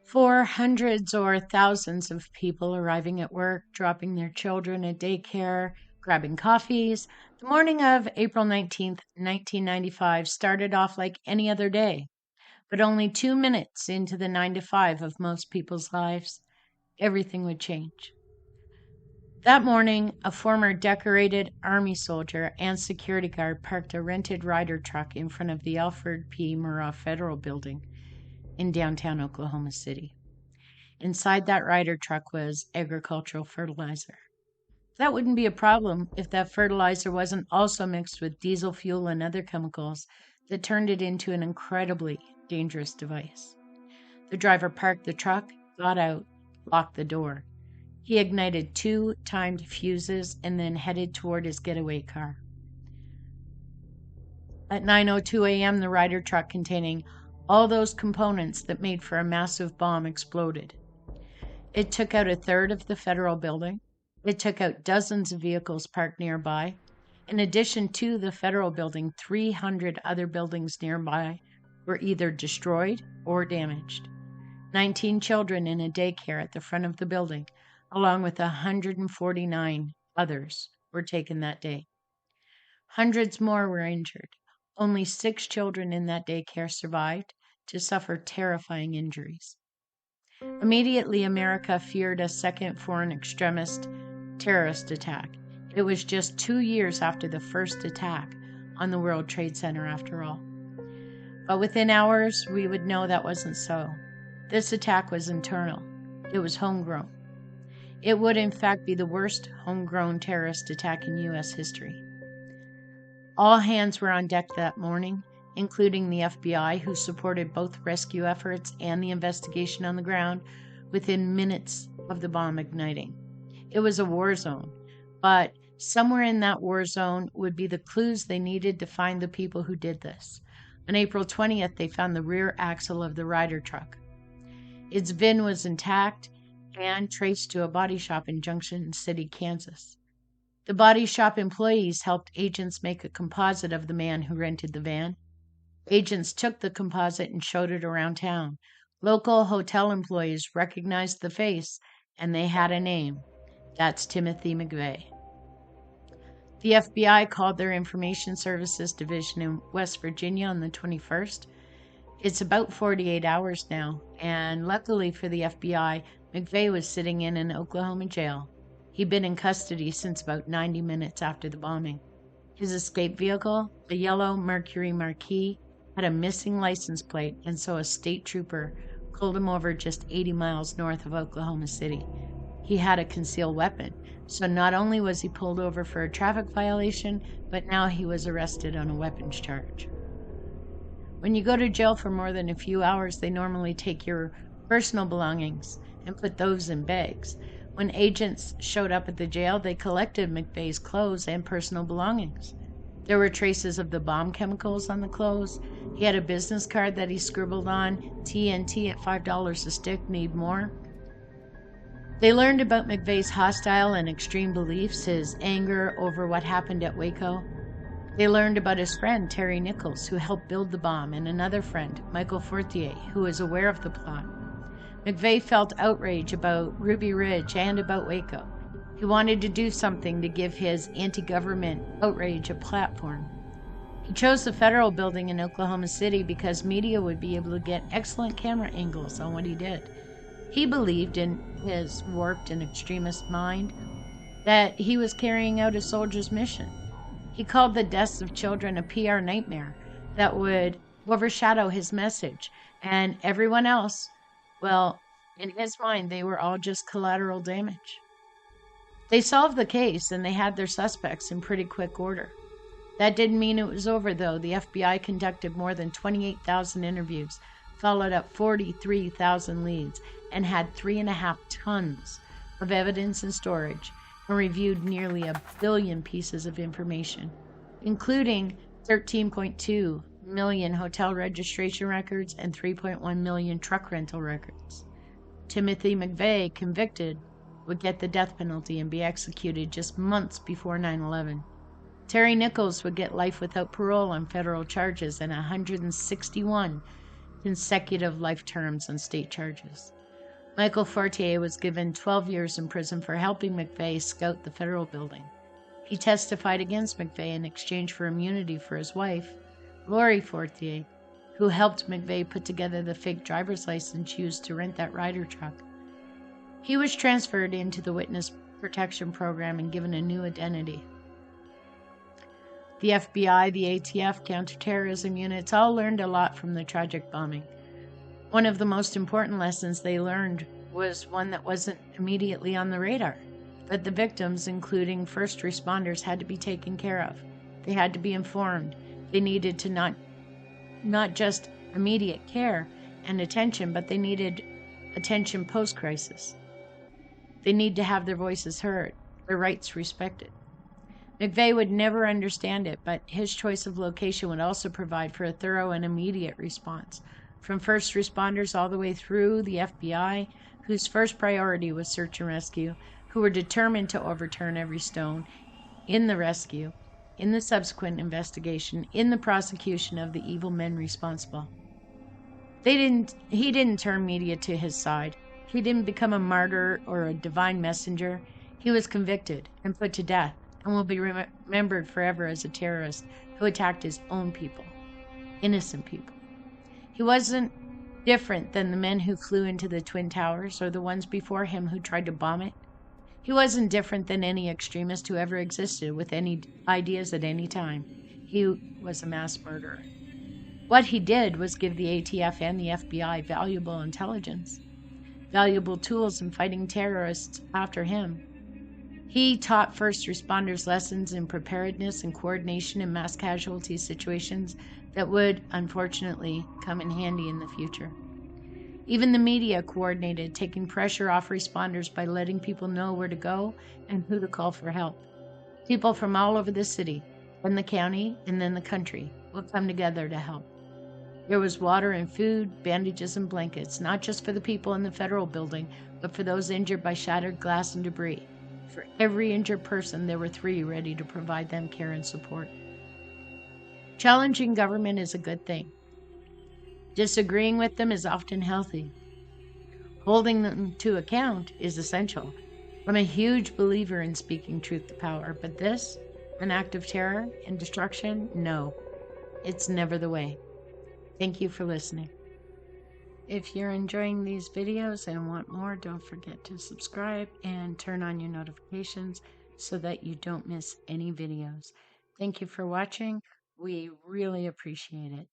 For hundreds or thousands of people arriving at work, dropping their children at daycare, grabbing coffees, the morning of April 19th, 1995 started off like any other day. But only 2 minutes into the 9 to 5 of most people's lives, everything would change. That morning, a former decorated Army soldier and security guard parked a rented Ryder truck in front of the Alfred P. Murrah Federal Building in downtown Oklahoma City. Inside that Ryder truck was agricultural fertilizer. That wouldn't be a problem if that fertilizer wasn't also mixed with diesel fuel and other chemicals that turned it into an incredibly dangerous device. The driver parked the truck, got out, locked the door. He ignited 2 timed fuses and then headed toward his getaway car. At 9:02 a.m., the Ryder truck containing all those components that made for a massive bomb exploded. It took out a third of the federal building. It took out dozens of vehicles parked nearby. In addition to the federal building, 300 other buildings nearby were either destroyed or damaged. 19 children in a daycare at the front of the building, along with 149 others, were taken that day. Hundreds more were injured. Only 6 children in that daycare survived to suffer terrifying injuries. Immediately, America feared a second foreign extremist terrorist attack. It was just 2 years after the first attack on the World Trade Center, after all. But within hours, we would know that wasn't so. This attack was internal. It was homegrown. It would, in fact, be the worst homegrown terrorist attack in U.S. history. All hands were on deck that morning, including the FBI, who supported both rescue efforts and the investigation on the ground within minutes of the bomb igniting. It was a war zone, but somewhere in that war zone would be the clues they needed to find the people who did this. On April 20th, they found the rear axle of the Ryder truck. Its VIN was intact and traced to a body shop in Junction City, Kansas. The body shop employees helped agents make a composite of the man who rented the van. Agents took the composite and showed it around town. Local hotel employees recognized the face, and they had a name. That's Timothy McVeigh. The FBI called their Information Services Division in West Virginia on the 21st. It's about 48 hours now, and luckily for the FBI, McVeigh was sitting in an Oklahoma jail. He'd been in custody since about 90 minutes after the bombing. His escape vehicle, a yellow Mercury Marquis, had a missing license plate, and so a state trooper pulled him over just 80 miles north of Oklahoma City. He had a concealed weapon, so not only was he pulled over for a traffic violation, but now he was arrested on a weapons charge. When you go to jail for more than a few hours, they normally take your personal belongings and put those in bags. When agents showed up at the jail, they collected McVeigh's clothes and personal belongings. There were traces of the bomb chemicals on the clothes. He had a business card that he scribbled on, TNT at $5 a stick, need more. They learned about McVeigh's hostile and extreme beliefs, his anger over what happened at Waco. They learned about his friend, Terry Nichols, who helped build the bomb, and another friend, Michael Fortier, who was aware of the plot. McVeigh felt outrage about Ruby Ridge and about Waco. He wanted to do something to give his anti-government outrage a platform. He chose the federal building in Oklahoma City because media would be able to get excellent camera angles on what he did. He believed, in his warped and extremist mind, that he was carrying out a soldier's mission. He called the deaths of children a PR nightmare that would overshadow his message, and everyone else, well, in his mind, they were all just collateral damage. They solved the case, and they had their suspects in pretty quick order. That didn't mean it was over, though. The FBI conducted more than 28,000 interviews, followed up 43,000 leads, and had 3.5 tons of evidence in storage, and reviewed nearly 1 billion pieces of information, including 13.2 million hotel registration records and 3.1 million truck rental records. Timothy McVeigh, convicted, would get the death penalty and be executed just months before 9/11. Terry Nichols would get life without parole on federal charges and 161 consecutive life terms on state charges. Michael Fortier was given 12 years in prison for helping McVeigh scout the federal building. He testified against McVeigh in exchange for immunity for his wife, Lori Fortier, who helped McVeigh put together the fake driver's license used to rent that Ryder truck. He was transferred into the Witness Protection Program and given a new identity. The FBI, the ATF, counterterrorism units all learned a lot from the tragic bombing. One of the most important lessons they learned was one that wasn't immediately on the radar, that the victims, including first responders, had to be taken care of. They had to be informed. They needed to not just immediate care and attention, but they needed attention post-crisis. They need to have their voices heard, their rights respected. McVeigh would never understand it, but his choice of location would also provide for a thorough and immediate response, from first responders all the way through the FBI, whose first priority was search and rescue, who were determined to overturn every stone in the rescue, in the subsequent investigation, in the prosecution of the evil men responsible. He didn't turn media to his side. He didn't become a martyr or a divine messenger. He was convicted and put to death and will be remembered forever as a terrorist who attacked his own people, innocent people. He wasn't different than the men who flew into the Twin Towers or the ones before him who tried to bomb it. He wasn't different than any extremist who ever existed with any ideas at any time. He was a mass murderer. What he did was give the ATF and the FBI valuable intelligence, valuable tools in fighting terrorists after him. He taught first responders lessons in preparedness and coordination in mass casualty situations that would, unfortunately, come in handy in the future. Even the media coordinated, taking pressure off responders by letting people know where to go and who to call for help. People from all over the city, and the county, and then the country will come together to help. There was water and food, bandages and blankets, not just for the people in the federal building, but for those injured by shattered glass and debris. For every injured person, there were 3 ready to provide them care and support. Challenging government is a good thing. Disagreeing with them is often healthy. Holding them to account is essential. I'm a huge believer in speaking truth to power, but this, an act of terror and destruction, no, it's never the way. Thank you for listening. If you're enjoying these videos and want more, don't forget to subscribe and turn on your notifications so that you don't miss any videos. Thank you for watching. We really appreciate it.